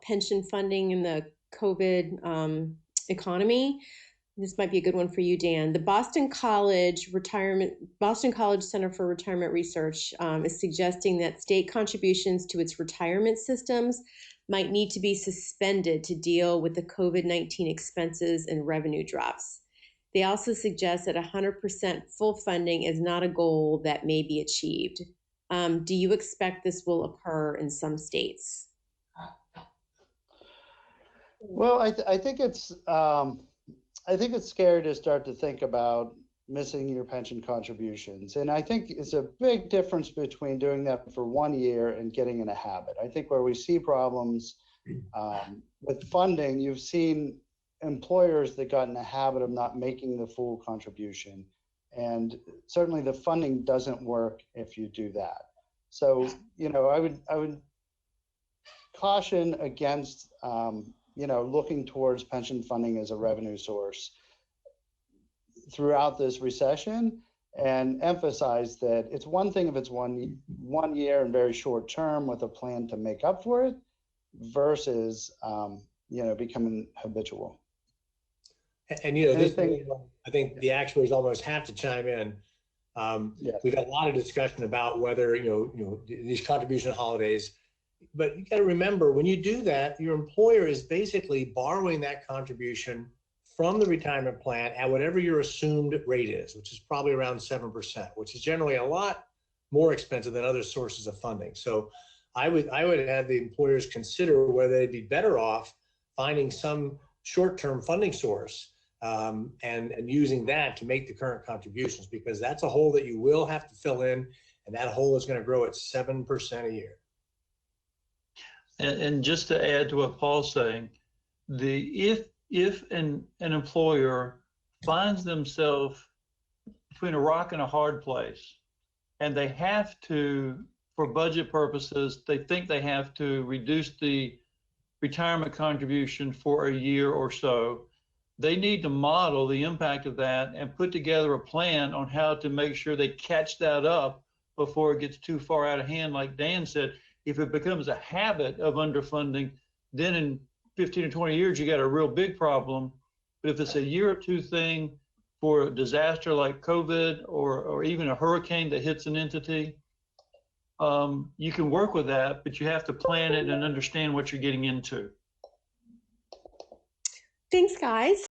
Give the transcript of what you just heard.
pension funding in the COVID economy. This might be a good one for you, Dan. The Boston College Center for Retirement Research is suggesting that state contributions to its retirement systems might need to be suspended to deal with the COVID-19 expenses and revenue drops. They also suggest that 100% full funding is not a goal that may be achieved. Do you expect this will occur in some states? Well, I think it's scary to start to think about missing your pension contributions. And I think it's a big difference between doing that for 1 year and getting in a habit. I think where we see problems with funding, you've seen employers that got in a habit of not making the full contribution. And certainly the funding doesn't work if you do that. So, I would caution against, looking towards pension funding as a revenue source throughout this recession, and emphasize that it's one thing if it's one year and very short term with a plan to make up for it versus, becoming habitual. And I think the actuaries almost have to chime in. Yes. We've had a lot of discussion about whether, these contribution holidays, but you got to remember when you do that, your employer is basically borrowing that contribution from the retirement plan at whatever your assumed rate is, which is probably around 7%, which is generally a lot more expensive than other sources of funding. So I would have the employers consider whether they'd be better off finding some short-term funding source and using that to make the current contributions, because that's a hole that you will have to fill in, and that hole is going to grow at 7% a year. And just to add to what Paul's saying, if an employer finds themselves between a rock and a hard place, and they have to, for budget purposes, they think they have to reduce the retirement contribution for a year or so, they need to model the impact of that and put together a plan on how to make sure they catch that up before it gets too far out of hand. Like Dan said, if it becomes a habit of underfunding, then in 15 or 20 years, you got a real big problem. But if it's a year or two thing for a disaster like COVID or even a hurricane that hits an entity, you can work with that, but you have to plan it and understand what you're getting into. Thanks, guys.